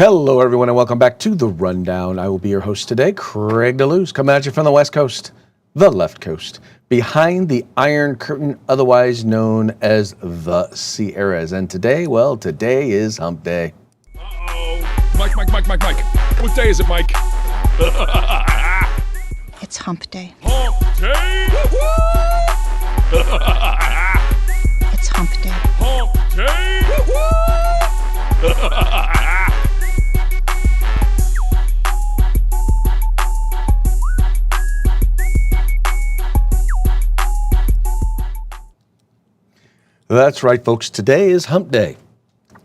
Hello, everyone, and welcome back to The Rundown. I will be your host today, Craig DeLuz, coming at you from the West Coast, the left coast, behind the Iron Curtain, otherwise known as the Sierras. And today, well, today is Hump Day. Uh-oh. Mike. What day is it, Mike? It's Hump Day. Hump Day! It's Hump Day. Hump Day! That's right, folks. Today is Hump Day.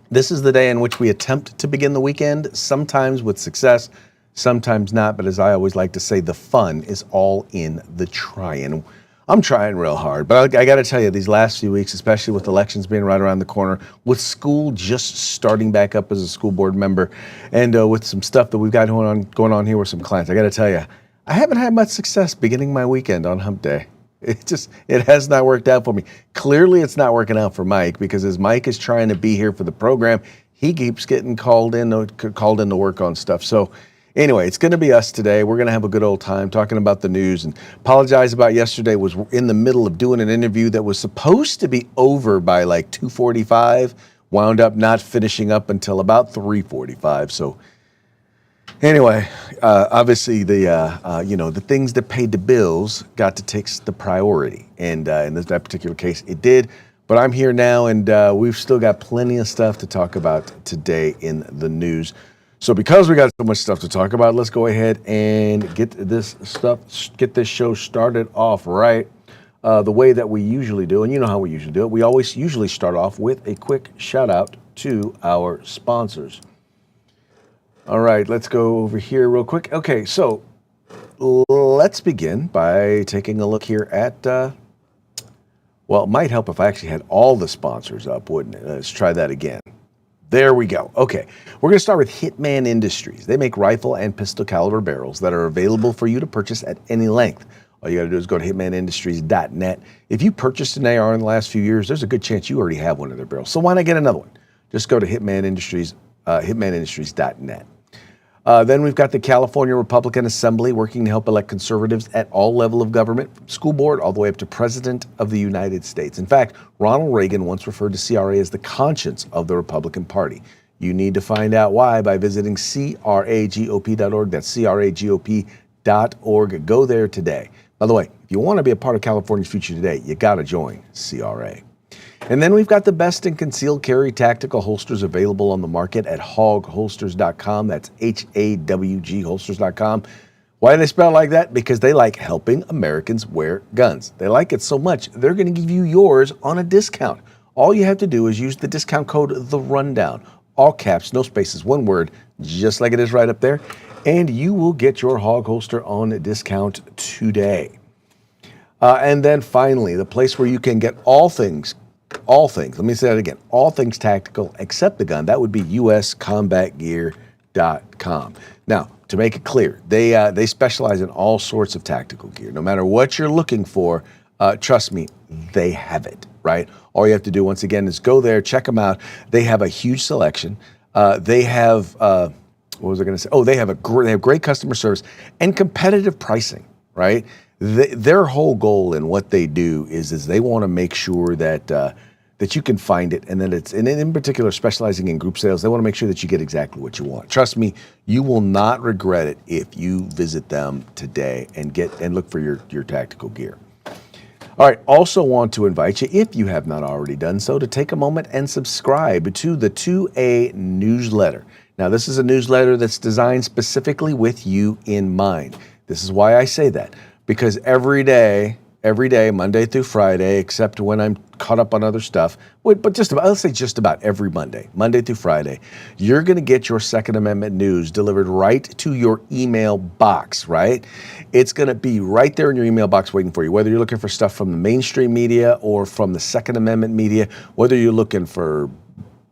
This is the day in which we attempt to begin the weekend, sometimes with success, sometimes not. But as I always like to say, the fun is all in the trying. I'm trying real hard, but I got to tell you, these last few weeks, especially with elections being right around the corner, with school just starting back up as a school board member, and with some stuff that we've got going on here with some clients, I got to tell you, I haven't had much success beginning my weekend on Hump Day. It has not worked out for me. Clearly, it's not working out for Mike, because as Mike is trying to be here for the program, he keeps getting called in to work on stuff. So anyway, it's going to be us today. We're going to have a good old time talking about the news, and apologize about yesterday. Was in the middle of doing an interview that was supposed to be over by like 2:45, wound up not finishing up until about 3:45. So anyway, obviously the things that paid the bills got to take the priority, and in that particular case, it did. But I'm here now, and we've still got plenty of stuff to talk about today in the news. So because we got so much stuff to talk about, let's go ahead and get this show started off right the way that we usually do. And you know how we usually do it. We always usually start off with a quick shout out to our sponsors. All right, let's go over here real quick. Okay, so let's begin by taking a look here at, well, it might help if I actually had all the sponsors up, wouldn't it? Let's try that again. There we go. Okay, we're going to start with Hitman Industries. They make rifle and pistol caliber barrels that are available for you to purchase at any length. All you got to do is go to hitmanindustries.net. If you purchased an AR in the last few years, there's a good chance you already have one of their barrels. So why not get another one? Just go to hitmanindustries.net. Then we've got the California Republican Assembly working to help elect conservatives at all levels of government, from school board all the way up to President of the United States. In fact, Ronald Reagan once referred to CRA as the conscience of the Republican Party. You need to find out why by visiting cragop.org. That's cragop.org. Go there today. By the way, if you want to be a part of California's future today, you got to join CRA. And then we've got the best in concealed carry tactical holsters available on the market at hawgholsters.com. That's HAWG holsters.com. Why do they spell it like that? Because they like helping Americans wear guns. They like it so much, they're going to give you yours on a discount. All you have to do is use the discount code THERUNDOWN. All caps, no spaces, one word, just like it is right up there. And you will get your Hog holster on a discount today. And then finally, the place where you can get all things, let me say that again, all things tactical except the gun, that would be uscombatgear.com. Now, to make it clear, they specialize in all sorts of tactical gear. No matter what you're looking for, trust me, they have it, right? All you have to do, once again, is go there, check them out. They have a huge selection. They have, what was I going to say? Oh, they have great customer service and competitive pricing, right? Their whole goal in what they do is they want to make sure that you can find it, and in particular, specializing in group sales, they want to make sure that you get exactly what you want. Trust me, you will not regret it if you visit them today and look for your tactical gear. All right, also want to invite you, if you have not already done so, to take a moment and subscribe to the 2A newsletter. Now, this is a newsletter that's designed specifically with you in mind. This is why I say that. Because every day, Monday through Friday, except when I'm caught up on other stuff, but let's say just about every Monday through Friday, you're going to get your Second Amendment news delivered right to your email box, right? It's going to be right there in your email box waiting for you, whether you're looking for stuff from the mainstream media or from the Second Amendment media, whether you're looking for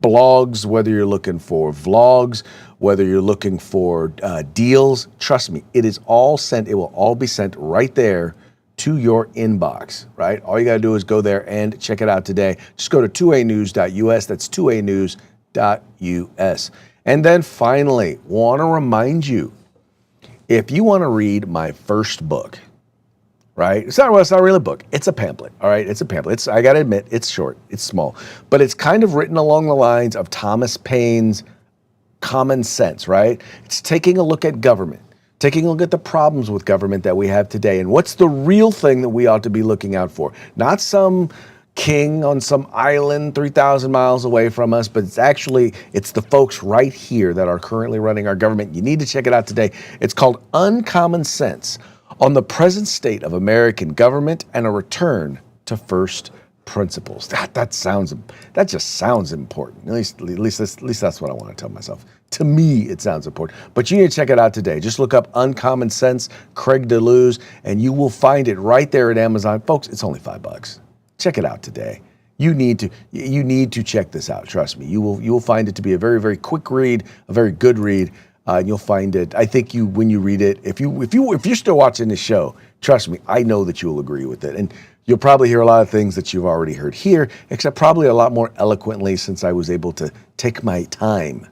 blogs, whether you're looking for vlogs, whether you're looking for deals. Trust me, it will all be sent right there to your inbox, right? All you got to do is go there and check it out today. Just go to 2anews.us. That's 2anews.us. And then finally, want to remind you, if you want to read my first book, right? It's not really a book. It's a pamphlet, all right? It's a pamphlet. I got to admit, it's short, it's small, but it's kind of written along the lines of Thomas Paine's Common Sense, right? It's taking a look at government, taking a look at the problems with government that we have today, and what's the real thing that we ought to be looking out for. Not some king on some island 3,000 miles away from us, but it's the folks right here that are currently running our government. You need to check it out today. It's called Uncommon Sense on the Present State of American Government and a Return to First Principles. That just sounds important. At least that's what I want to tell myself. To me, it sounds important. But you need to check it out today. Just look up Uncommon Sense, Craig DeLuz, and you will find it right there at Amazon. Folks, it's only $5. Check it out today. You need to check this out. Trust me. You will find it to be a very, very quick read, a very good read. You'll find it. I think when you read it, if you're still watching this show, trust me, I know that you will agree with it. And you'll probably hear a lot of things that you've already heard here, except probably a lot more eloquently since I was able to take my time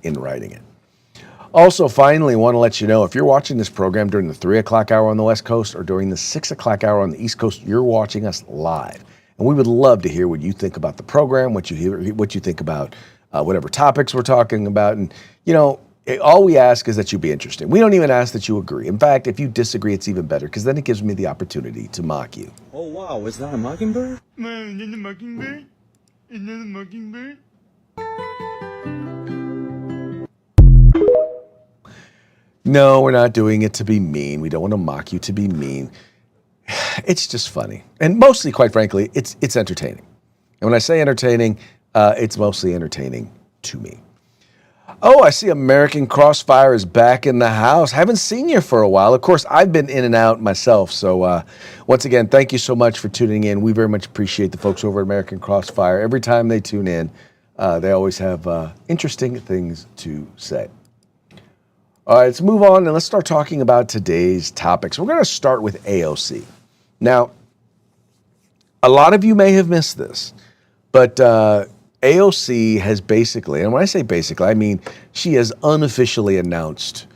in writing it. Also, finally, want to let you know, if you're watching this program during the 3 o'clock hour on the West Coast or during the 6 o'clock hour on the East Coast, you're watching us live. And we would love to hear what you think about the program, what you think about whatever topics we're talking about. And, all we ask is that you be interested. We don't even ask that you agree. In fact, if you disagree, it's even better, because then it gives me the opportunity to mock you. Oh, wow. Is that a mockingbird? Man, is that a mockingbird? Is that a mockingbird? No, we're not doing it to be mean. We don't want to mock you to be mean. It's just funny. And mostly, quite frankly, it's entertaining. And when I say entertaining, it's mostly entertaining to me. Oh, I see American Crossfire is back in the house. Haven't seen you for a while. Of course, I've been in and out myself. So once again, thank you so much for tuning in. We very much appreciate the folks over at American Crossfire. Every time they tune in, they always have interesting things to say. All right, let's move on and let's start talking about today's topics. We're going to start with AOC. Now, a lot of you may have missed this, but AOC has basically, and when I say basically, I mean she has unofficially announced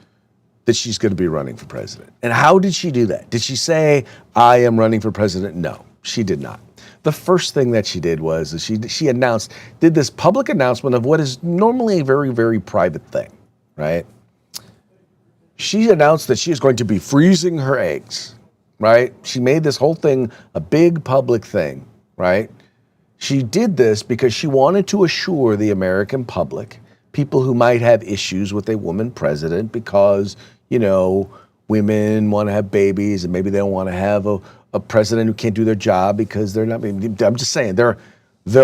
that she's going to be running for president. And how did she do that? Did she say, I am running for president? No, she did not. The first thing that she did was she did this public announcement of what is normally a very, very private thing, right? She announced that she is going to be freezing her eggs, right? She made this whole thing a big public thing, right? She did this because she wanted to assure the American public, people who might have issues with a woman president because, women want to have babies and maybe they don't want to have a president who can't do their job because they're not, I'm just saying, there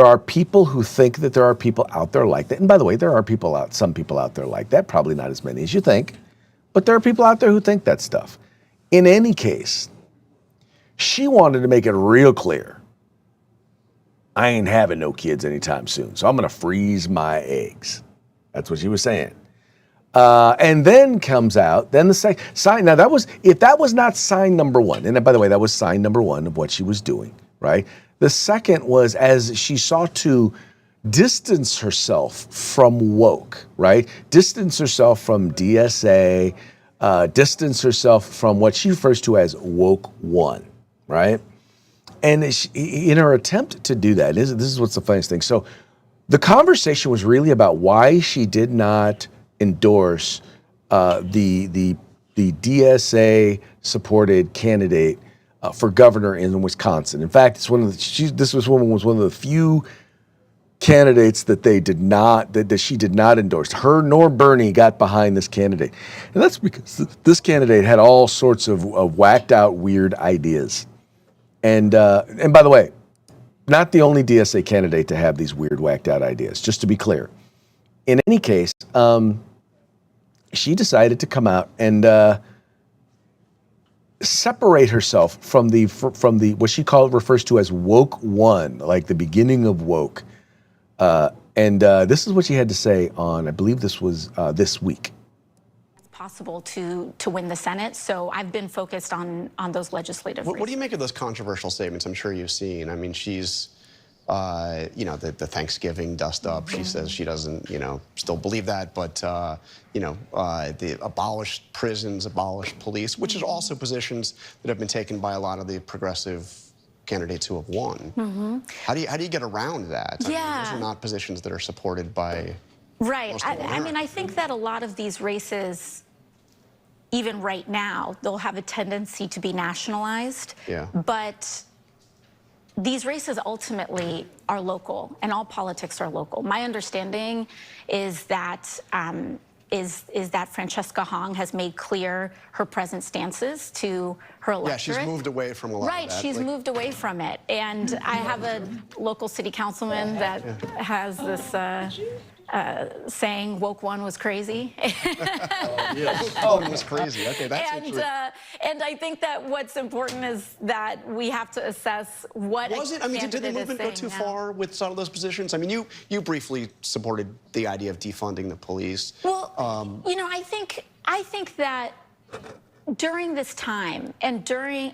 are people who think that there are people out there like that. And by the way, there are some people out there like that, probably not as many as you think, but there are people out there who think that stuff. In any case, she wanted to make it real clear. I ain't having no kids anytime soon, so I'm going to freeze my eggs. That's what she was saying. And then comes out, then the sign. Now if that was not sign number one, and by the way, that was sign number one of what she was doing, right? The second was as she sought to distance herself from woke, right? Distance herself from DSA, distance herself from what she refers to as woke one, right? And in her attempt to do that, this is what's the funniest thing. So the conversation was really about why she did not endorse the DSA supported candidate for governor in Wisconsin. In fact, this woman was one of the few candidates that she did not endorse. Her nor Bernie got behind this candidate. And that's because this candidate had all sorts of whacked out weird ideas. And by the way, not the only DSA candidate to have these weird whacked out ideas, just to be clear. In any case, she decided to come out and separate herself from the what she refers to as woke one, like the beginning of woke. And this is what she had to say on, I believe this was this week. Possible to win the Senate, so I've been focused on those legislative races. What do you make of those controversial statements I'm sure you've seen? I mean, she's the Thanksgiving dust up. She says she doesn't, still believe that, but, the abolished prisons, abolished police, which is also positions that have been taken by a lot of the progressive candidates who have won. How do you get around that? I mean, those are not positions that are supported by most of I mean, I think that a lot of these races, even right now, they'll have a tendency to be nationalized. Yeah. But these races ultimately are local, and all politics are local. My understanding is that that Francesca Hong has made clear her present stances to her electorate. Yeah, she's moved away from a lot of that. Right, she's moved away from it. And I have a local city councilman that has this saying, woke one was crazy. Woke one was crazy. Okay, that's interesting. And I think that what's important is that we have to assess what did the movement go too far with some of those positions? I mean, you briefly supported the idea of defunding the police. Well, I think that during this time, and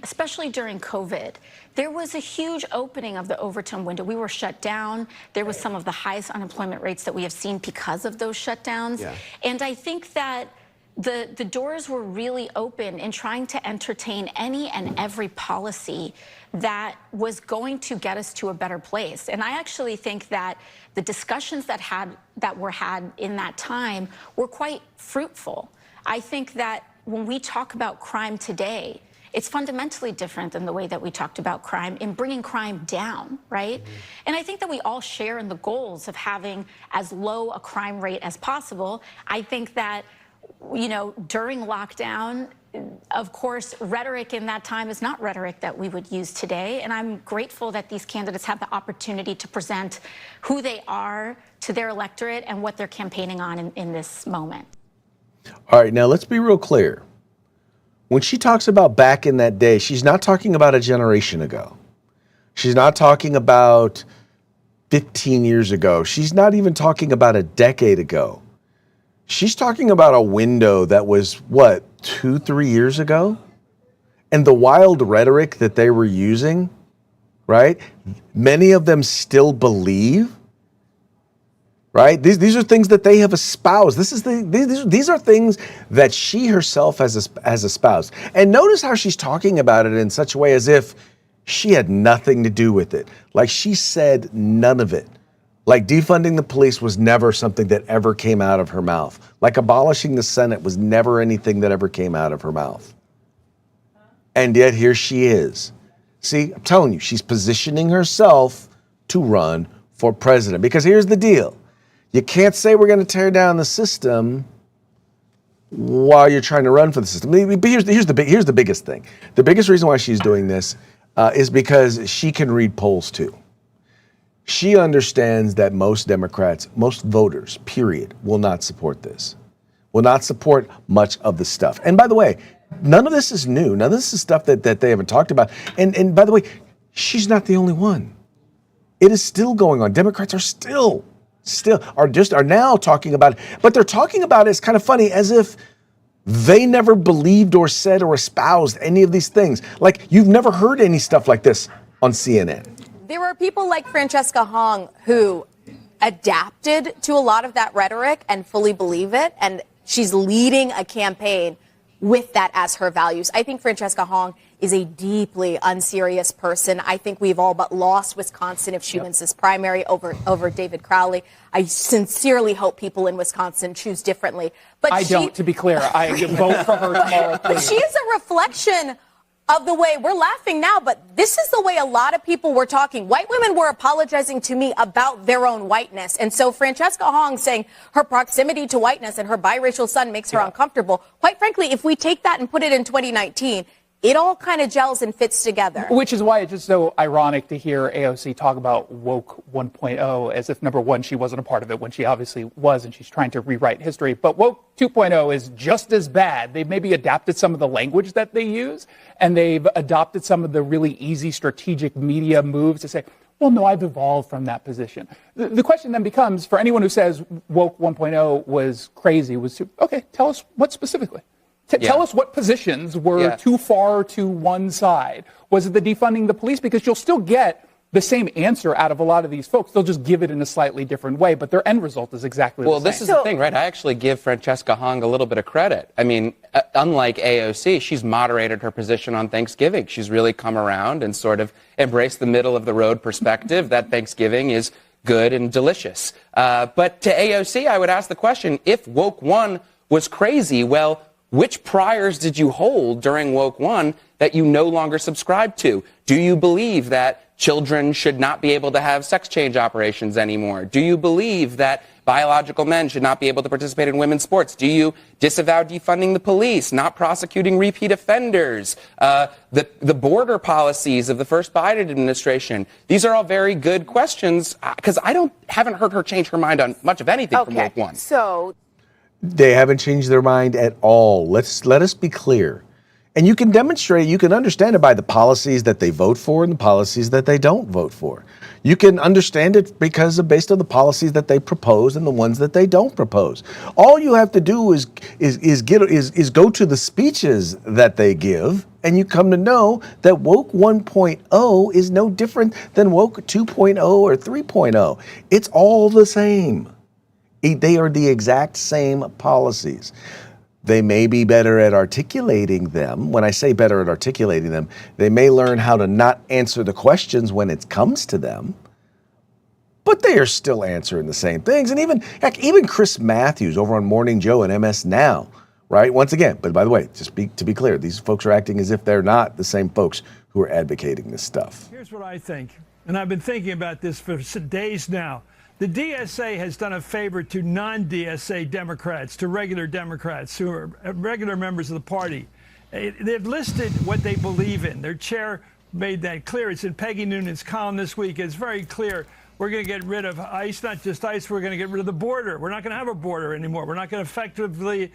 especially during COVID, there was a huge opening of the Overton window. We were shut down. There was some of the highest unemployment rates that we have seen because of those shutdowns. Yeah. And I think that the doors were really open in trying to entertain any and every policy that was going to get us to a better place. And I actually think that the discussions that were had in that time were quite fruitful. I think that when we talk about crime today, it's fundamentally different than the way that we talked about crime in bringing crime down, right? And I think that we all share in the goals of having as low a crime rate as possible. I think that, during lockdown, of course, rhetoric in that time is not rhetoric that we would use today. And I'm grateful that these candidates have the opportunity to present who they are to their electorate and what they're campaigning on in this moment. All right, now let's be real clear. When she talks about back in that day, she's not talking about a generation ago. She's not talking about 15 years ago. She's not even talking about a decade ago. She's talking about a window that was, 2-3 years ago? And the wild rhetoric that they were using, right? Many of them still believe, right? These are things that they have espoused. These are things that she herself has espoused. And notice how she's talking about it in such a way as if she had nothing to do with it. Like she said none of it. Like defunding the police was never something that ever came out of her mouth. Like abolishing the Senate was never anything that ever came out of her mouth. And yet here she is. See, I'm telling you, she's positioning herself to run for president. Because here's the deal. You can't say we're going to tear down the system while you're trying to run for the system. But here's the biggest thing. The biggest reason why she's doing this is because she can read polls too. She understands that most Democrats, most voters, period, will not support this, will not support much of the stuff. And by the way, none of this is new. None of this is stuff that they haven't talked about. And by the way, she's not the only one. It is still going on. Democrats are are now talking about it, but they're talking about it, it's kind of funny, as if they never believed or said or espoused any of these things. Like you've never heard any stuff like this on CNN. There are people like Francesca Hong who adapted to a lot of that rhetoric and fully believe it, and she's leading a campaign with that as her values. I think Francesca Hong is a deeply unserious person. I think we've all but lost Wisconsin if she wins this primary over David Crowley. I sincerely hope people in Wisconsin choose differently. But I don't, to be clear. I vote for her tomorrow. But she is a reflection of the way we're laughing now, but this is the way a lot of people were talking. White women were apologizing to me about their own whiteness. And so Francesca Hong saying her proximity to whiteness and her biracial son makes her uncomfortable. Quite frankly, if we take that and put it in 2019, it all kind of gels and fits together. Which is why it's just so ironic to hear AOC talk about woke 1.0 as if, number one, she wasn't a part of it when she obviously was, and she's trying to rewrite history. But woke 2.0 is just as bad. They've maybe adapted some of the language that they use, and they've adopted some of the really easy strategic media moves to say, well, no, I've evolved from that position. The question then becomes, for anyone who says woke 1.0 was crazy, okay, tell us what specifically. Tell us what positions were too far to one side. Was it the defunding the police? Because you'll still get the same answer out of a lot of these folks. They'll just give it in a slightly different way, but their end result is exactly the same. Well, this is the thing, right? I actually give Francesca Hong a little bit of credit. I mean, unlike AOC, she's moderated her position on Thanksgiving. She's really come around and sort of embraced the middle of the road perspective that Thanksgiving is good and delicious. But to AOC, I would ask the question, if Woke 1 was crazy, well, which priors did you hold during Woke 1 that you no longer subscribe to? Do you believe that children should not be able to have sex change operations anymore? Do you believe that biological men should not be able to participate in women's sports? Do you disavow defunding the police, not prosecuting repeat offenders, the border policies of the first Biden administration? These are all very good questions because haven't heard her change her mind on much of anything from Woke 1. So they haven't changed their mind at all. Let us be clear. And you can demonstrate, you can understand it by the policies that they vote for and the policies that they don't vote for. You can understand it based on the policies that they propose and the ones that they don't propose. All you have to do is go to the speeches that they give, and you come to know that Woke 1.0 is no different than Woke 2.0 or 3.0. It's all the same. They are the exact same policies. They may be better at articulating them. When I say better at articulating them, they may learn how to not answer the questions when it comes to them, but they are still answering the same things. And even Chris Matthews over on Morning Joe and MS Now, right? Once again, but by the way, to be clear, these folks are acting as if they're not the same folks who are advocating this stuff. Here's what I think, and I've been thinking about this for days now. The DSA has done a favor to non-DSA Democrats, to regular Democrats who are regular members of the party. They've listed what they believe in. Their chair made that clear. It's in Peggy Noonan's column this week. It's very clear. We're going to get rid of ICE, not just ICE. We're going to get rid of the border. We're not going to have a border anymore. We're not going to effectively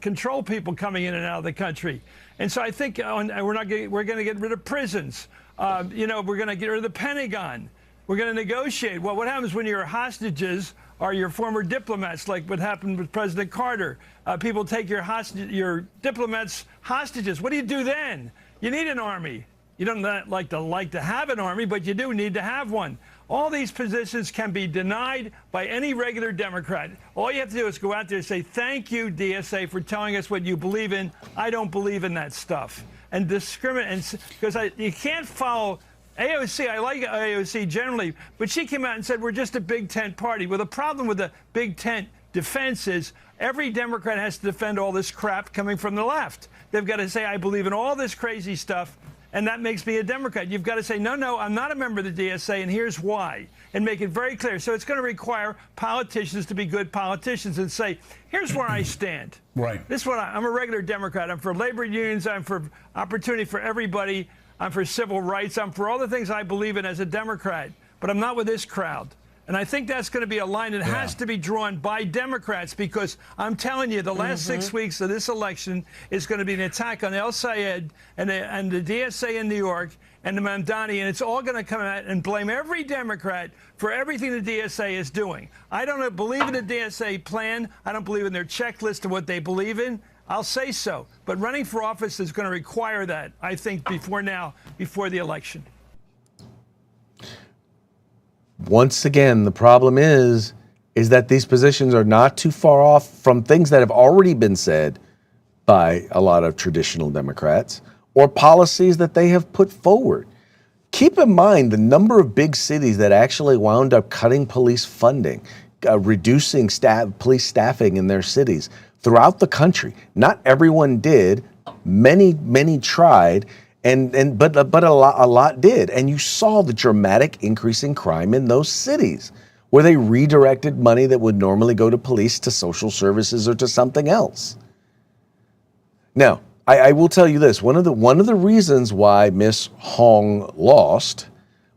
control people coming in and out of the country. And so I think we're going to get rid of prisons. We're going to get rid of the Pentagon. We're going to negotiate. Well, what happens when your hostages are your former diplomats, like what happened with President Carter? People take your diplomats hostages. What do you do then? You need an army. You don't like to have an army, but you do need to have one. All these positions can be denied by any regular Democrat. All you have to do is go out there and say, thank you, DSA, for telling us what you believe in. I don't believe in that stuff. And discriminate, because you can't follow AOC. I like AOC generally, but she came out and said we're just a big tent party. Well, the problem with the big tent defense is every Democrat has to defend all this crap coming from the left. They've got to say, I believe in all this crazy stuff, and that makes me a Democrat. You've got to say, no, I'm not a member of the DSA, and here's why, and make it very clear. So it's going to require politicians to be good politicians and say, here's where I stand. Right. This is what I'm a regular Democrat. I'm for labor unions. I'm for opportunity for everybody. I'm for civil rights. I'm for all the things I believe in as a Democrat, but I'm not with this crowd. And I think that's going to be a line that has to be drawn by Democrats, because I'm telling you, the last 6 weeks of this election is going to be an attack on El Sayed and the DSA in New York and the Mamdani, and it's all going to come out and blame every Democrat for everything the DSA is doing. I don't believe in the DSA plan. I don't believe in their checklist of what they believe in. I'll say so. But running for office is going to require that, I think, before the election. Once again, the problem is that these positions are not too far off from things that have already been said by a lot of traditional Democrats or policies that they have put forward. Keep in mind the number of big cities that actually wound up cutting police funding, reducing police staffing in their cities throughout the country. Not everyone did. Many tried, but a lot did. And you saw the dramatic increase in crime in those cities where they redirected money that would normally go to police to social services or to something else. Now, I will tell you this: one of the reasons why Miss Hong lost,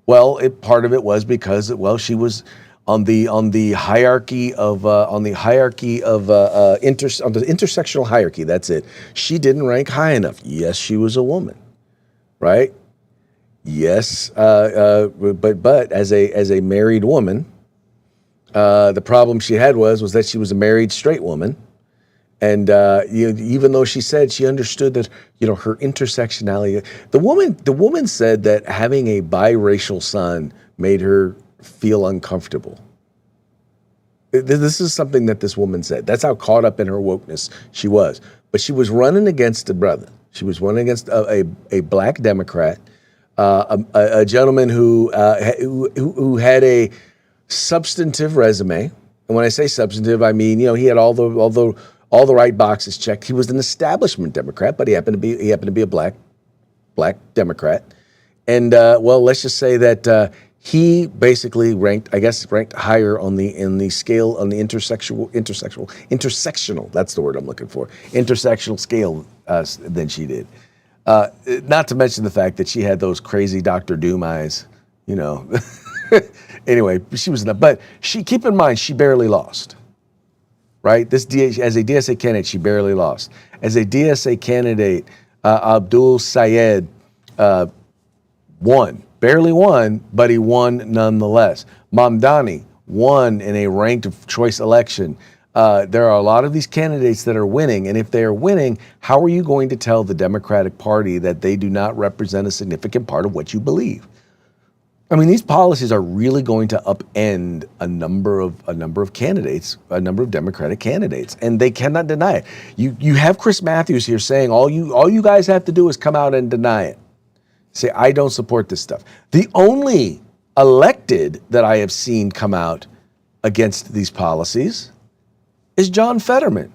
well, part of it was because she was on the intersectional hierarchy. That's it. She didn't rank high enough. Yes, she was a woman, right? Yes, but as a married woman, the problem she had was that she was a married straight woman, And even though she said she understood that, her intersectionality, the woman said that having a biracial son made her feel uncomfortable. This is something that this woman said. That's how caught up in her wokeness she was. But she was running against a brother. She was running against a black Democrat, a gentleman who had a substantive resume. And when I say substantive, I mean, he had all the right boxes checked. He was an establishment Democrat, but he happened to be a black Democrat. And let's just say that he basically ranked higher on the scale on the intersectional. That's the word I'm looking for. Intersectional scale than she did. Not to mention the fact that she had those crazy Dr. Doom eyes. Anyway, she was not. But keep in mind, she barely lost. Right? As a DSA candidate, she barely lost. As a DSA candidate, Abdul Sayed won. Barely won, but he won nonetheless. Mamdani won in a ranked choice election. There are a lot of these candidates that are winning, and if they are winning, how are you going to tell the Democratic Party that they do not represent a significant part of what you believe? I mean, these policies are really going to upend a number of candidates, a number of Democratic candidates, and they cannot deny it. You have Chris Matthews here saying all you guys have to do is come out and deny it. Say, I don't support this stuff. The only elected that I have seen come out against these policies is John Fetterman.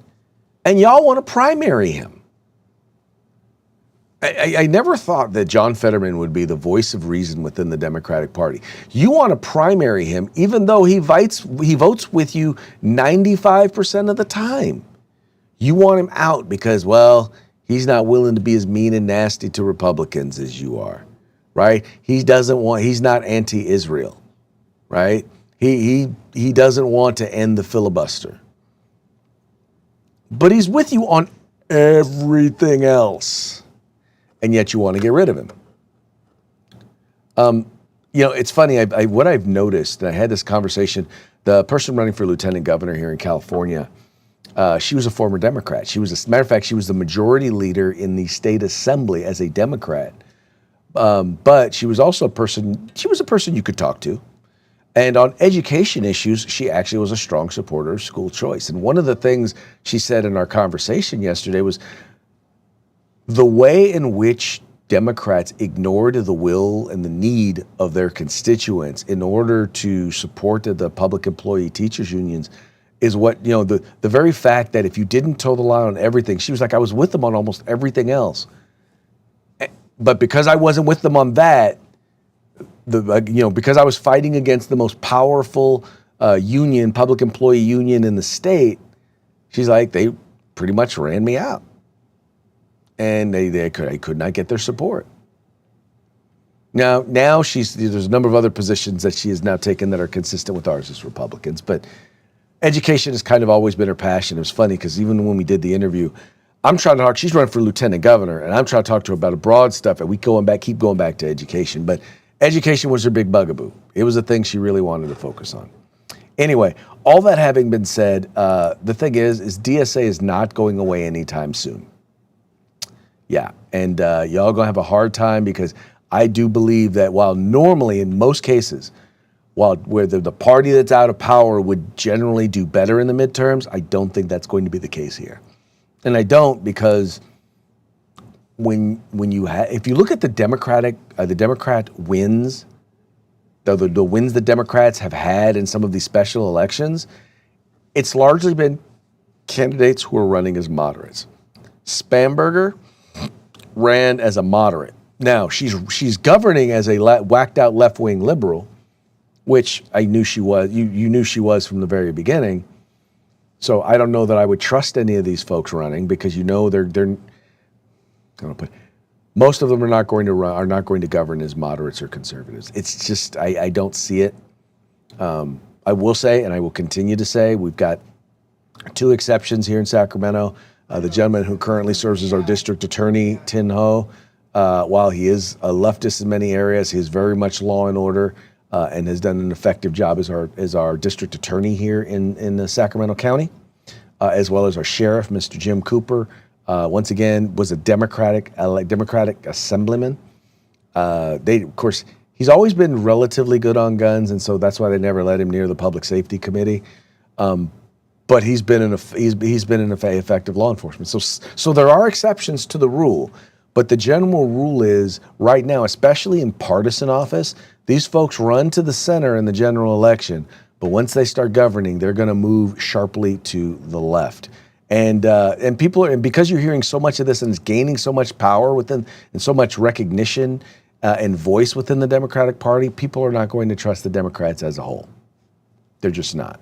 And y'all want to primary him. I never thought that John Fetterman would be the voice of reason within the Democratic Party. You want to primary him even though he votes with you 95% of the time. You want him out because, he's not willing to be as mean and nasty to Republicans as you are, right? He's not anti-Israel, right? He doesn't want to end the filibuster. But he's with you on everything else, and yet you want to get rid of him. It's funny, what I've noticed, and I had this conversation, the person running for lieutenant governor here in California, she was a former Democrat. She was, as a matter of fact, she was the majority leader in the state assembly as a Democrat. But she was also a person you could talk to. And on education issues, she actually was a strong supporter of school choice. And one of the things she said in our conversation yesterday was the way in which Democrats ignored the will and the need of their constituents in order to support the public employee teachers unions is what, the very fact that if you didn't toe the line on everything, she was like, I was with them on almost everything else. But because I wasn't with them on that, because I was fighting against the most powerful union, public employee union in the state, she's like, they pretty much ran me out. And I could not get their support. Now there's a number of other positions that she has now taken that are consistent with ours as Republicans, but education has kind of always been her passion. It was funny because even when we did the interview, I'm trying to talk, she's running for lieutenant governor, and I'm trying to talk to her about a broad stuff, and keep going back to education. But education was her big bugaboo. It was a thing she really wanted to focus on. Anyway, all that having been said, the thing is DSA is not going away anytime soon. Yeah, and y'all gonna have a hard time because I do believe that while normally in most cases, where the party that's out of power would generally do better in the midterms, I don't think that's going to be the case here. And I don't because if you look at the Democrat wins, the wins the Democrats have had in some of these special elections, it's largely been candidates who are running as moderates. Spamberger ran as a moderate. Now she's governing as a whacked out left-wing liberal, which I knew she was. You knew she was from the very beginning. So I don't know that I would trust any of these folks running because most of them are not going to govern as moderates or conservatives. It's just I don't see it. I will say, and I will continue to say, we've got two exceptions here in Sacramento. The gentleman who currently serves as our district attorney, Tin Ho, while he is a leftist in many areas, he is very much law and order and has done an effective job as our district attorney here in Sacramento County. as well as our sheriff, Mr. Jim Cooper. Once again, was a Democratic assemblyman. Of course, he's always been relatively good on guns, and so that's why they never let him near the Public Safety Committee. But he's been an effective law enforcement. So there are exceptions to the rule, but the general rule is right now, especially in partisan office, these folks run to the center in the general election, but once they start governing, they're going to move sharply to the left. And because you're hearing so much of this and it's gaining so much power within and so much recognition and voice within the Democratic Party, people are not going to trust the Democrats as a whole. They're just not.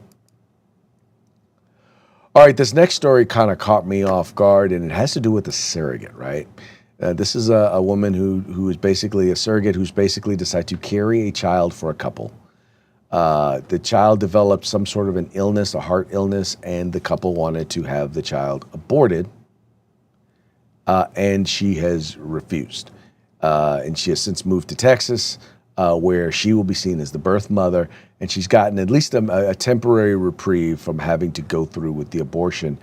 All right, this next story kind of caught me off guard, and it has to do with a surrogate, right? This is a woman who is basically a surrogate who's basically decided to carry a child for a couple. The child developed some sort of an illness, a heart illness, and the couple wanted to have the child aborted, and she has refused. And she has since moved to Texas, where she will be seen as the birth mother, and she's gotten at least a temporary reprieve from having to go through with the abortion.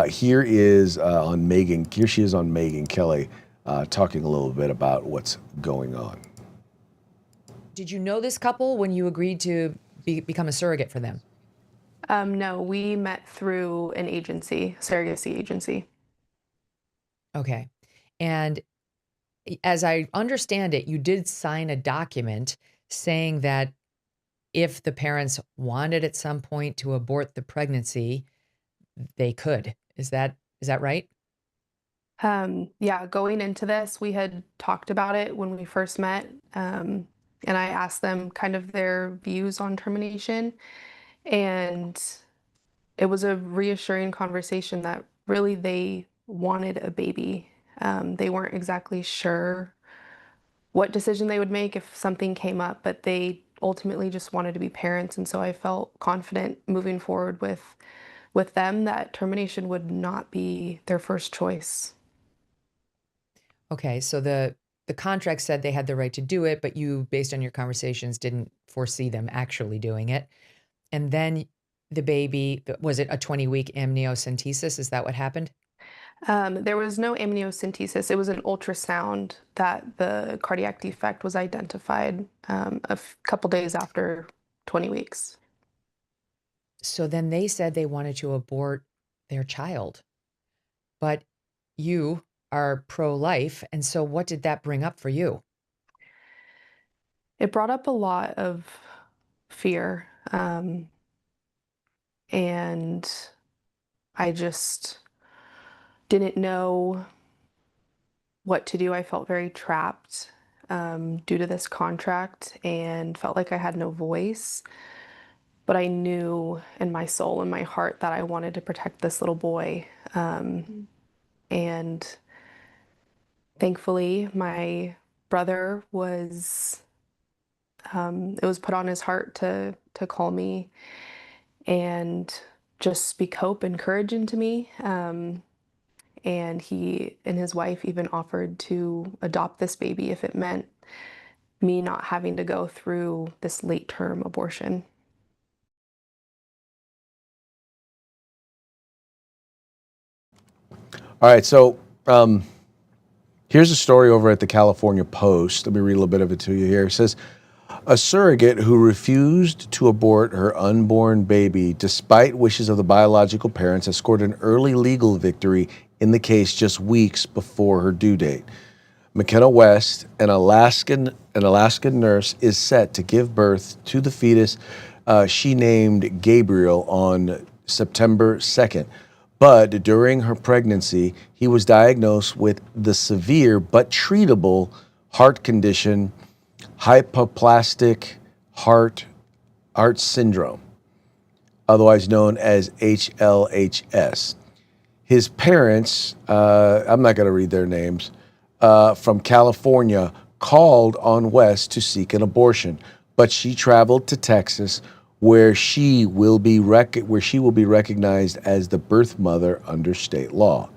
Here she is on Megyn Kelly, talking a little bit about what's going on. Did you know this couple when you agreed to become a surrogate for them? No, we met through an agency, surrogacy agency. Okay. And as I understand it, you did sign a document saying that if the parents wanted at some point to abort the pregnancy, they could. Is that right? Yeah, going into this, we had talked about it when we first met. And I asked them kind of their views on termination. And it was a reassuring conversation that really they wanted a baby. They weren't exactly sure what decision they would make if something came up, but they ultimately just wanted to be parents. And so I felt confident moving forward with them that termination would not be their first choice. Okay, so the contract said they had the right to do it, but you, based on your conversations, didn't foresee them actually doing it. And then the baby, was it a 20-week amniocentesis? Is that what happened? There was no amniocentesis. It was an ultrasound that the cardiac defect was identified a couple days after 20 weeks. So then they said they wanted to abort their child, but you are pro-life. And so what did that bring up for you? It brought up a lot of fear. And I just didn't know what to do. I felt very trapped due to this contract and felt like I had no voice. But I knew in my soul and my heart that I wanted to protect this little boy. And thankfully, my brother was, it was put on his heart to call me and just speak hope and courage into me. And he and his wife even offered to adopt this baby if it meant me not having to go through this late-term abortion. All right, so here's a story over at the California Post. Let me read a little bit of it to you here. It says, a surrogate who refused to abort her unborn baby despite wishes of the biological parents has scored an early legal victory in the case just weeks before her due date. McKenna West, an Alaskan nurse, is set to give birth to the fetus she named Gabriel on September 2nd. But during her pregnancy, he was diagnosed with the severe but treatable heart condition, hypoplastic heart syndrome, otherwise known as HLHS. His parents, I'm not going to read their names, from California called on West to seek an abortion, but she traveled to Texas, where she will be recognized as the birth mother under state law.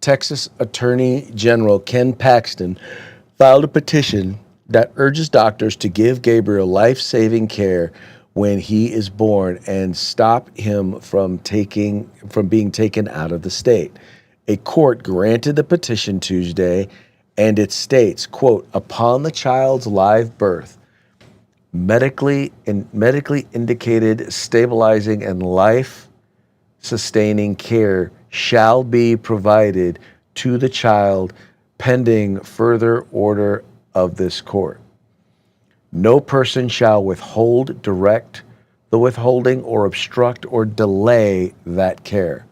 Texas Attorney General Ken Paxton filed a petition that urges doctors to give Gabriel life-saving care when he is born and stop him from being taken out of the state. A court granted the petition Tuesday, and it states, quote, upon the child's live birth, medically indicated stabilizing and life-sustaining care shall be provided to the child pending further order of this court. No person shall withhold, direct the withholding, or obstruct or delay that care.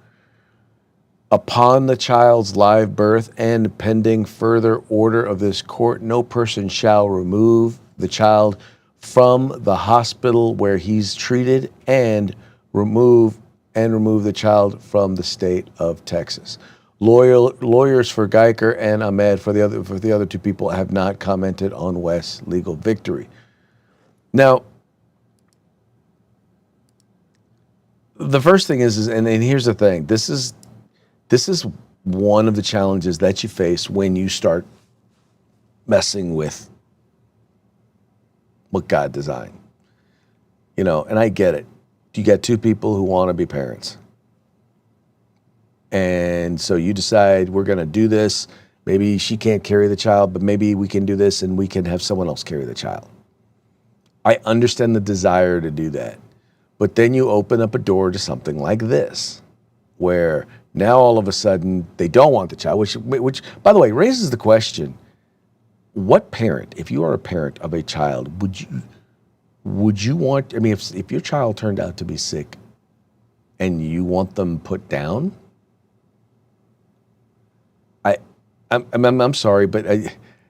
Upon the child's live birth and pending further order of this court, no person shall remove the child from the hospital where he's treated and remove the child from the state of Texas. Lawyers for Geiger and Ahmed, for the other two people, have not commented on West's legal victory. Now, the first thing is and here's the thing. This is one of the challenges that you face when you start messing with what God designed. You know, and I get it. You got two people who want to be parents. And so you decide we're going to do this. Maybe she can't carry the child, but maybe we can do this and we can have someone else carry the child. I understand the desire to do that. But then you open up a door to something like this, where now all of a sudden they don't want the child, which by the way, raises the question, what parent, if you are a parent of a child, would you want, I mean, if your child turned out to be sick and you want them put down, I'm sorry, but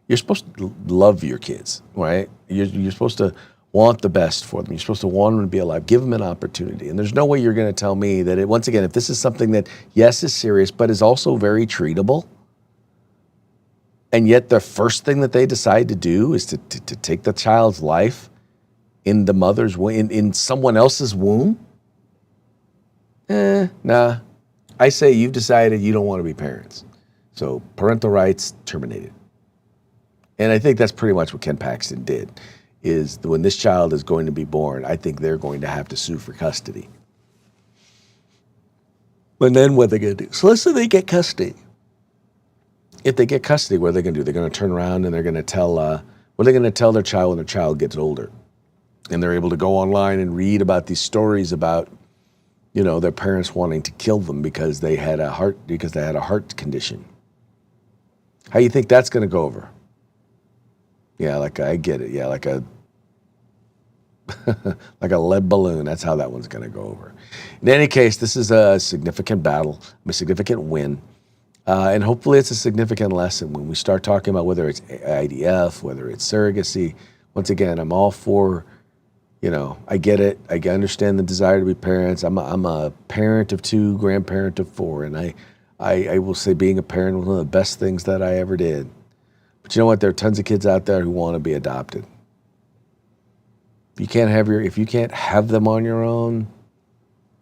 you're supposed to love your kids, right? You're supposed to want the best for them. You're supposed to want them to be alive. Give them an opportunity. And there's no way you're going to tell me that, once again, if this is something that, yes, is serious, but is also very treatable, and yet the first thing that they decide to do is to take the child's life in the mother's in someone else's womb, nah. I say you've decided you don't want to be parents. So parental rights terminated. And I think that's pretty much what Ken Paxton did, is when this child is going to be born, I think they're going to have to sue for custody. And then what are they going to do? So let's say they get custody. If they get custody, what are they going to do? They're going to turn around and they're going to tell, what are they going to tell their child when their child gets older? And they're able to go online and read about these stories about, you know, their parents wanting to kill them because they had a heart condition. How do you think that's going to go over? Yeah, like I get it. Yeah, like a like a lead balloon. That's how that one's going to go over. In any case, this is a significant battle, a significant win. And hopefully it's a significant lesson when we start talking about whether it's IDF, whether it's surrogacy. Once again, I'm all for, you know, I get it. I understand the desire to be parents. I'm a parent of 2, grandparent of 4. And I will say being a parent was one of the best things that I ever did. But you know what? There are tons of kids out there who want to be adopted. If you can't have them on your own,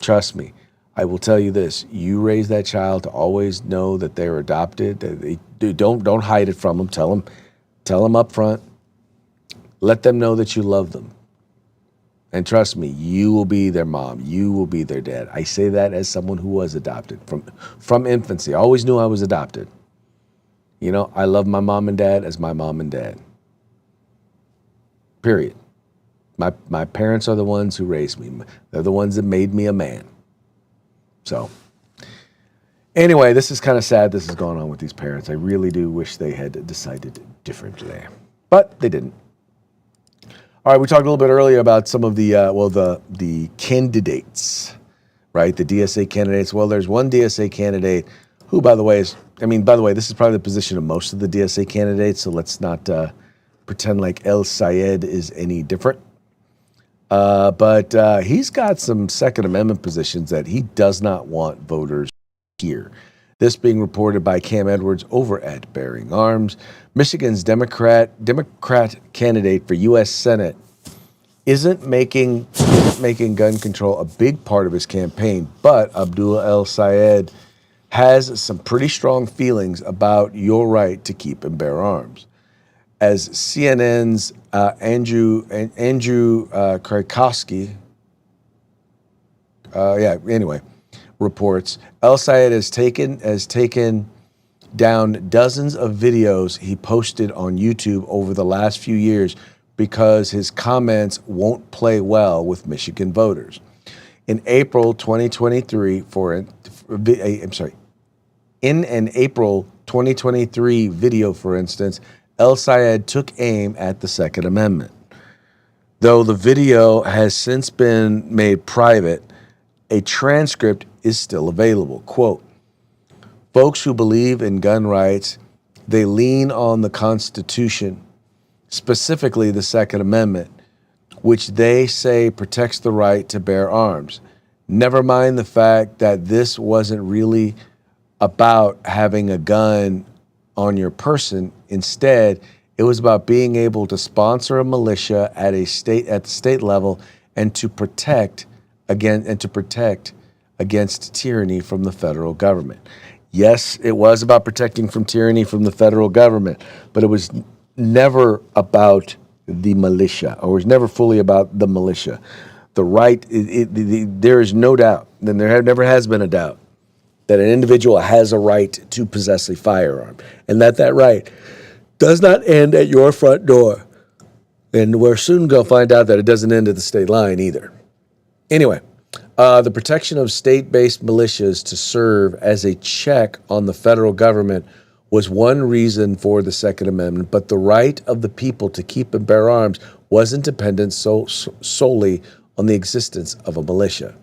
trust me, I will tell you this: you raise that child to always know that they're adopted. That don't hide it from them. Tell them up front. Let them know that you love them. And trust me, you will be their mom. You will be their dad. I say that as someone who was adopted from infancy. I always knew I was adopted. You know, I love my mom and dad as my mom and dad. Period. My parents are the ones who raised me. They're the ones that made me a man. So, anyway, this is kind of sad this is going on with these parents. I really do wish they had decided differently. But they didn't. All right, we talked a little bit earlier about some of the candidates, right? The DSA candidates. Well, there's one DSA candidate who, by the way, this is probably the position of most of the DSA candidates, so let's not pretend like El Sayed is any different. But he's got some Second Amendment positions that he does not want voters to hear. This being reported by Cam Edwards over at Bearing Arms. Michigan's Democrat candidate for U.S. Senate isn't making gun control a big part of his campaign, but Abdullah El Sayed has some pretty strong feelings about your right to keep and bear arms. As CNN's Andrew Krakowski, Anyway, reports El Sayed has taken down dozens of videos he posted on YouTube over the last few years because his comments won't play well with Michigan voters. In April 2023, in an April 2023 video, for instance, El Sayed took aim at the Second Amendment. Though the video has since been made private, a transcript is still available. Quote, folks who believe in gun rights, they lean on the Constitution, specifically the Second Amendment, which they say protects the right to bear arms. Never mind the fact that this wasn't really about having a gun on your person. Instead, it was about being able to sponsor a militia at the state level and to protect against tyranny from the federal government. Yes, it was about protecting from tyranny from the federal government, but it was never about the militia, or it was never fully about the militia. The right, there is no doubt, and there never has been a doubt, that an individual has a right to possess a firearm, and that right does not end at your front door. And we're soon going to find out that it doesn't end at the state line either. Anyway, the protection of state-based militias to serve as a check on the federal government was one reason for the Second Amendment, but the right of the people to keep and bear arms wasn't dependent solely on the existence of a militia.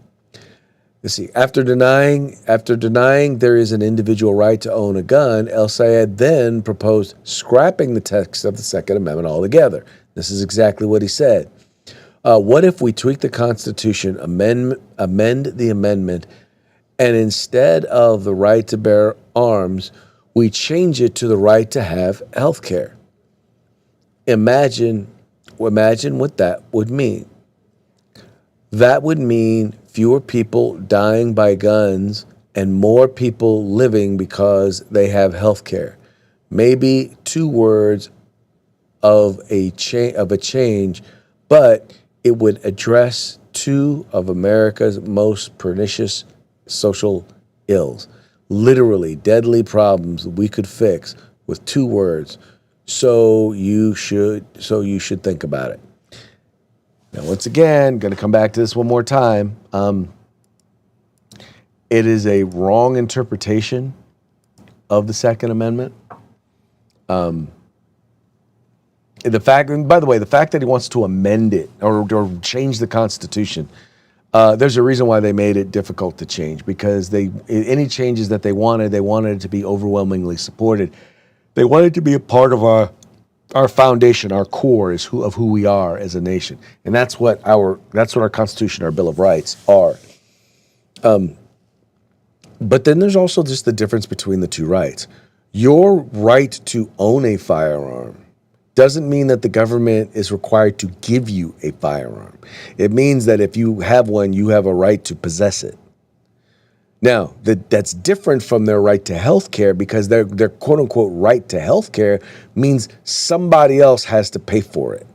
You see, after denying there is an individual right to own a gun, El Sayed then proposed scrapping the text of the Second Amendment altogether. This is exactly what he said. What if we tweak the Constitution, amend the amendment, and instead of the right to bear arms, we change it to the right to have health care? Imagine what that would mean. That would mean fewer people dying by guns and more people living because they have health care. Maybe 2 words of a change, but it would address 2 of America's most pernicious social ills, literally deadly problems we could fix with 2 words. So you should think about it. Now, once again, going to come back to this one more time. It is a wrong interpretation of the Second Amendment. The fact that he wants to amend it or change the Constitution, there's a reason why they made it difficult to change, because any changes that they wanted it to be overwhelmingly supported. They wanted to be a part of our foundation, our core of who we are as a nation, and that's what our Constitution, our Bill of Rights are. But then there's also just the difference between the 2 rights. Your right to own a firearm doesn't mean that the government is required to give you a firearm. It means that if you have one, you have a right to possess it. Now, that's different from their right to health care, because their quote-unquote right to health care means somebody else has to pay for it.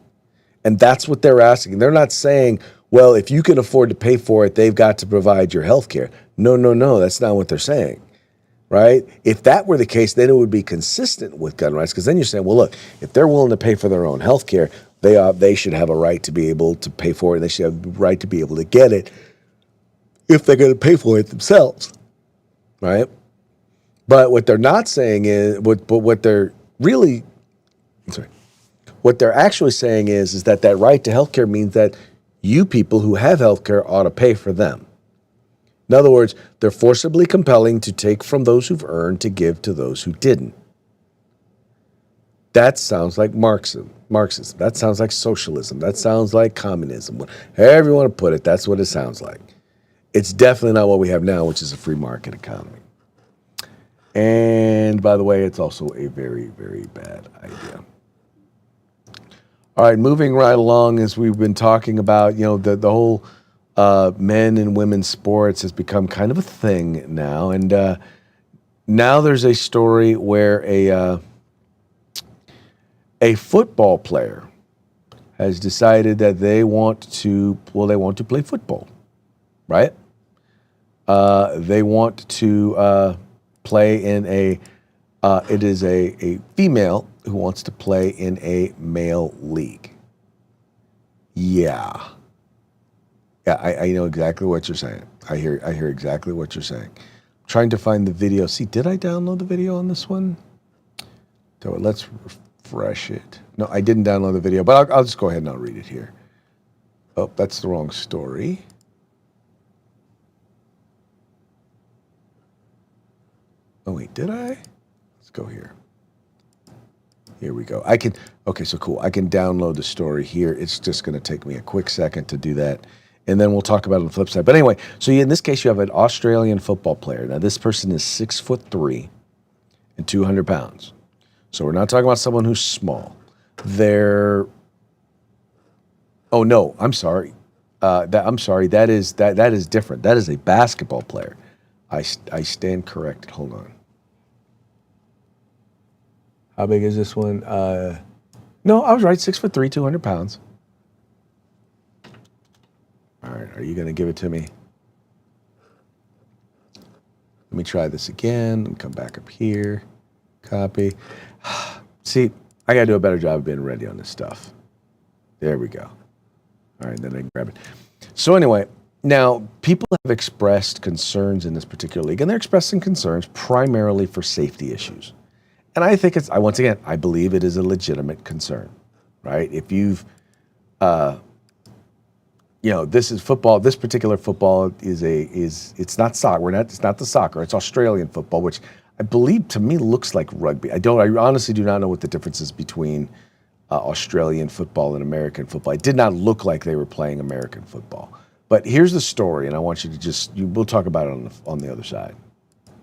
And that's what they're asking. They're not saying, well, if you can afford to pay for it, they've got to provide your health care. No, that's not what they're saying, right? If that were the case, then it would be consistent with gun rights, because then you're saying, well, look, if they're willing to pay for their own health care, they should have a right to be able to pay for it. They should have the right to be able to get it if they're going to pay for it themselves, right? But what they're not saying is, what they're actually saying is that right to health care means that you people who have health care ought to pay for them. In other words, they're forcibly compelling to take from those who've earned to give to those who didn't. That sounds like Marxism. That sounds like socialism. That sounds like communism. However you want to put it, that's what it sounds like. It's definitely not what we have now, which is a free market economy. And by the way, it's also a very, very bad idea. All right, moving right along, as we've been talking about, the whole men and women's sports has become kind of a thing now. And now there's a story where a football player has decided that they want to play football, right? They want to play in a, it is a female who wants to play in a male league. Yeah. Yeah, I know exactly what you're saying. I hear exactly what you're saying. I'm trying to find the video. See, did I download the video on this one? So let's refresh it. No, I didn't download the video, but I'll just go ahead and I'll read it here. Oh, that's the wrong story. Oh wait, did I? Let's go here. Here we go. Okay, so cool. I can download the story here. It's just going to take me a quick second to do that. And then we'll talk about it on the flip side. But anyway, so in this case, you have an Australian football player. Now, this person is 6'3" and 200 pounds. So we're not talking about someone who's small. Oh no, I'm sorry. That is different. That is a basketball player. I stand corrected. Hold on. How big is this one? No, I was right. 6'3", 200 pounds. All right, are you going to give it to me? Let me try this again and come back up here. Copy. See, I got to do a better job of being ready on this stuff. There we go. All right, then I can grab it. So anyway, now people have expressed concerns in this particular league, and they're expressing concerns primarily for safety issues. And I think once again, I believe it is a legitimate concern, right? If you've, this is football. This particular football it's not soccer. It's not the soccer. It's Australian football, which I believe to me looks like rugby. I honestly do not know what the difference is between Australian football and American football. It did not look like they were playing American football. But here's the story, and I want you to we'll talk about it on the other side.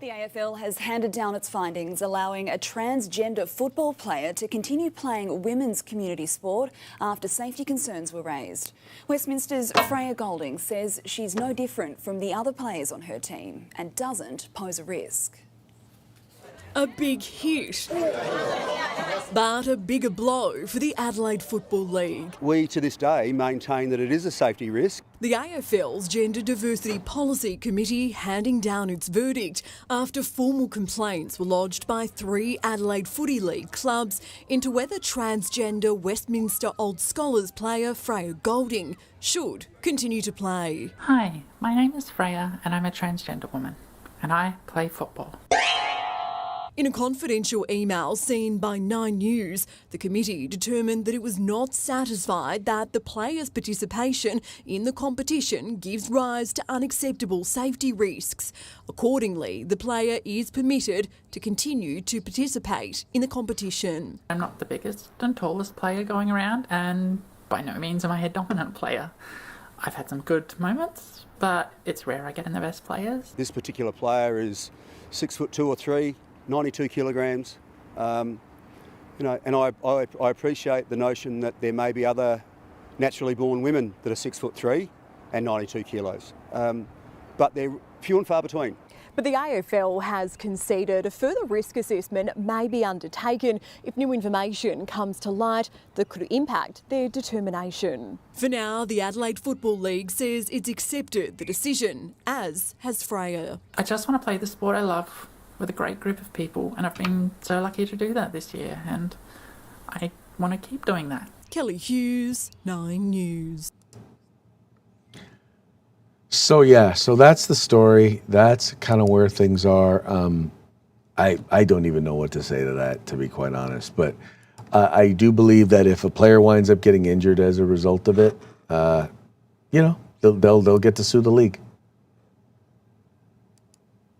The AFL has handed down its findings, allowing a transgender football player to continue playing women's community sport after safety concerns were raised. Westminster's Freya Golding says she's no different from the other players on her team and doesn't pose a risk. A big hit, but a bigger blow for the Adelaide Football League. We, to this day, maintain that it is a safety risk. The AFL's Gender Diversity Policy Committee handing down its verdict after formal complaints were lodged by 3 Adelaide Footy League clubs into whether transgender Westminster Old Scholars player Freya Golding should continue to play. Hi, my name is Freya and I'm a transgender woman and I play football. In a confidential email seen by 9 News, the committee determined that it was not satisfied that the player's participation in the competition gives rise to unacceptable safety risks. Accordingly, the player is permitted to continue to participate in the competition. I'm not the biggest and tallest player going around, and by no means am I a dominant player. I've had some good moments, but it's rare I get in the best players. This particular player is 6'2" or 3". 92 kilograms, and I appreciate the notion that there may be other naturally born women that are 6'3" and 92 kilos, but they're few and far between. But the AFL has conceded a further risk assessment may be undertaken if new information comes to light that could impact their determination. For now, the Adelaide Football League says it's accepted the decision, as has Freya. I just want to play the sport I love with a great group of people, and I've been so lucky to do that this year, and I want to keep doing that. Kelly Hughes, 9 News. So that's the story. That's kind of where things are. I don't even know what to say to that, to be quite honest. But I do believe that if a player winds up getting injured as a result of it, they'll get to sue the league.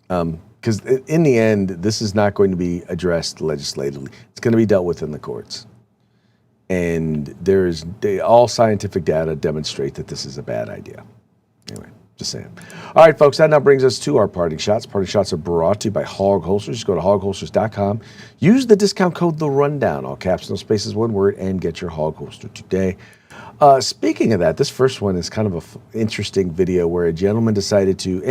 Because in the end, this is not going to be addressed legislatively. It's going to be dealt with in the courts. And all scientific data demonstrate that this is a bad idea. Anyway, just saying. All right, folks, that now brings us to our parting shots. Parting shots are brought to you by Hog Holsters. Just go to hogholsters.com. Use the discount code TheRundown, all caps, no spaces, one word, and get your Hog Holster today. Speaking of that, this first one is kind of an interesting video where a gentleman decided to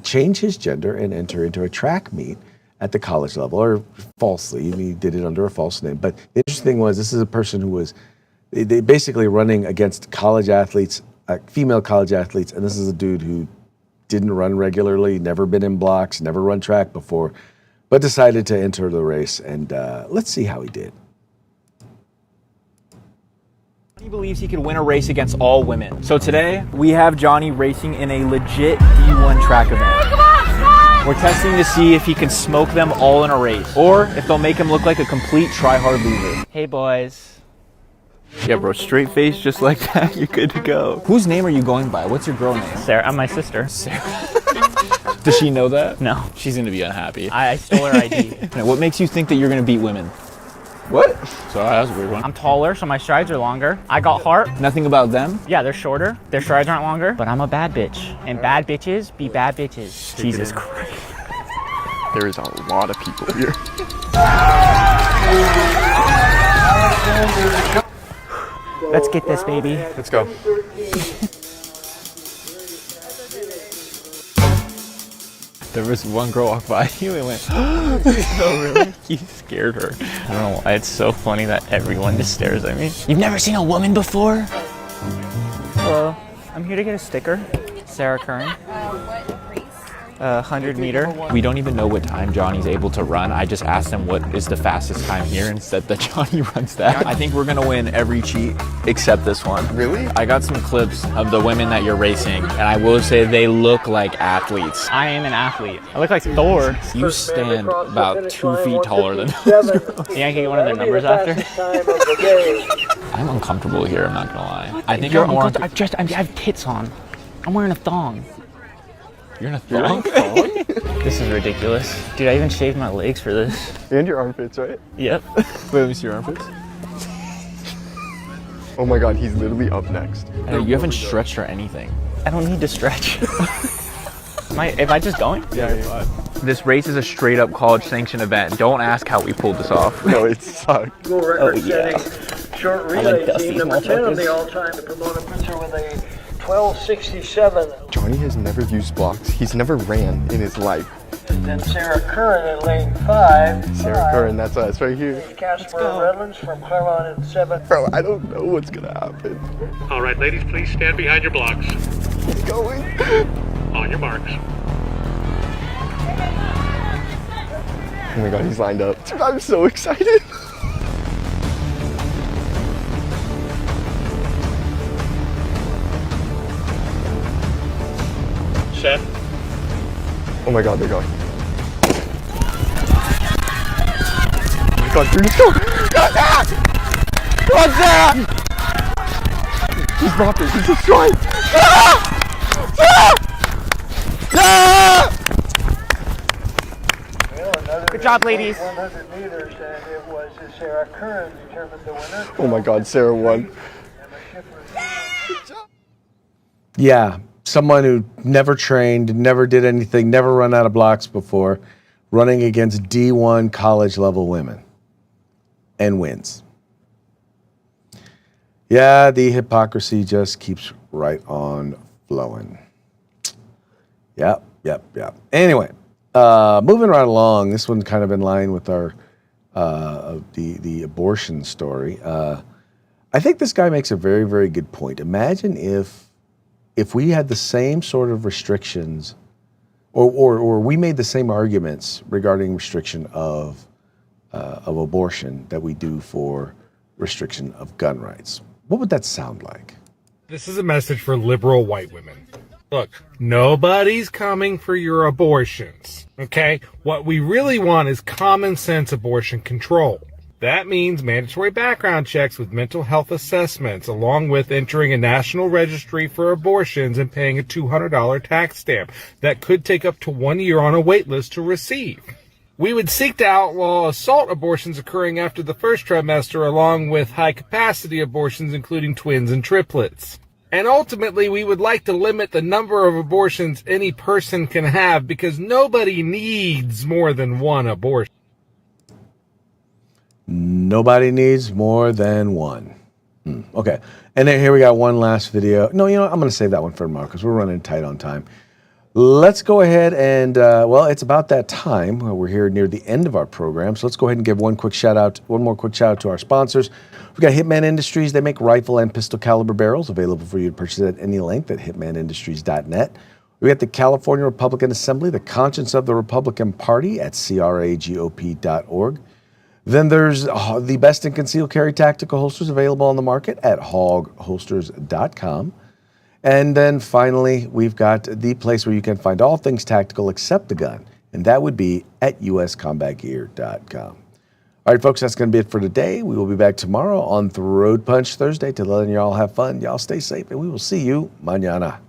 change his gender and enter into a track meet at the college level, or falsely. He did it under a false name. But the interesting thing was, this is a person who was they basically running against college athletes female college athletes, and this is a dude who didn't run regularly, never been in blocks, never run track before, but decided to enter the race, and let's see how he did. He believes he could win a race against all women. So today, we have Johnny racing in a legit D1 track event. We're testing to see if he can smoke them all in a race, or if they'll make him look like a complete try-hard loser. Hey boys. Yeah bro, straight face just like that, you're good to go. Whose name are you going by? What's your girl name? Sarah, I'm my sister. Sarah. Does she know that? No. She's gonna be unhappy. I stole her ID. Now, what makes you think that you're gonna beat women? What? Sorry, that was a weird one. I'm taller, so my strides are longer. I got heart. Nothing about them? Yeah, they're shorter. Their strides aren't longer. But I'm a bad bitch. And bad bitches be bad bitches. Jesus Christ. There is a lot of people here. Let's get this, baby. Let's go. There was one girl walk by you and went, oh, really? You scared her. I don't know why it's so funny that everyone just stares at me. You've never seen a woman before? Hello, I'm here to get a sticker. Sarah Curran. 100 meter. We don't even know what time Johnny's able to run. I just asked him what is the fastest time here and said that Johnny runs that. I think we're gonna win every cheat except this one. Really? I got some clips of the women that you're racing, and I will say they look like athletes. I am an athlete. I look like Thor. You stand about 2 feet taller than those girls. Yeah, I can get one of their numbers after. I'm uncomfortable here, I'm not gonna lie. I think You're I'm more I have tits on. I'm wearing a thong. You're in a thong? This is ridiculous. Dude, I even shaved my legs for this. And your armpits, right? Yep. Wait, let me see your armpits. Oh my god, he's literally up next. You haven't stretched or anything. I don't need to stretch. Am I just going? Yeah, you are. This race is a straight up college sanctioned event. Don't ask how we pulled this off. No, it sucked. Oh yeah. Short relay team number 10 on the all-time. The promoter puts her with a 12:67. Johnny has never used blocks. He's never ran in his life. Then Sarah Curran in lane 5. Sarah Curran, that's us right here. Casper Redlands from Claremont in 7th. Bro, I don't know what's gonna happen. All right, ladies, please stand behind your blocks. He's going. On your marks. Oh my god, he's lined up. Dude, I'm so excited. Set. Oh my god, they're going. Oh my god, dude, let's go! What's that? He's dropping, he's destroying! Good job, ladies. 100 meters, and it was Sarah Curran determined the winner. Oh my god, Sarah won. Yeah, someone who never trained, never did anything, never run out of blocks before, running against D1 college level women and wins. Yeah, the hypocrisy just keeps right on flowing. Yep. Anyway, moving right along, this one's kind of in line with our the abortion story. I think this guy makes a very, very good point. Imagine if we had the same sort of restrictions, or we made the same arguments regarding restriction of abortion that we do for restriction of gun rights. What would that sound like? This is a message for liberal white women. Look, nobody's coming for your abortions, okay? What we really want is common sense abortion control. That means mandatory background checks with mental health assessments, along with entering a national registry for abortions and paying a $200 tax stamp that could take up to 1 year on a wait list to receive. We would seek to outlaw assault abortions occurring after the first trimester, along with high-capacity abortions, including twins and triplets. And ultimately, we would like to limit the number of abortions any person can have, because nobody needs more than one abortion. Nobody needs more than one. Okay. And then here we got one last video. No, you know what? I'm going to save that one for tomorrow because we're running tight on time. Let's go ahead and, well, it's about that time. We're here near the end of our program, so let's go ahead and give one more quick shout out to our sponsors. We've got Hitman Industries. They make rifle and pistol caliber barrels available for you to purchase at any length at hitmanindustries.net. We got the California Republican Assembly, the conscience of the Republican Party at cragop.org. Then there's the best in concealed carry tactical holsters available on the market at hogholsters.com. And then finally, we've got the place where you can find all things tactical except the gun, and that would be at uscombatgear.com. All right, folks, that's going to be it for today. We will be back tomorrow on Throat Punch Thursday to letting you all have fun. Y'all stay safe, and we will see you mañana.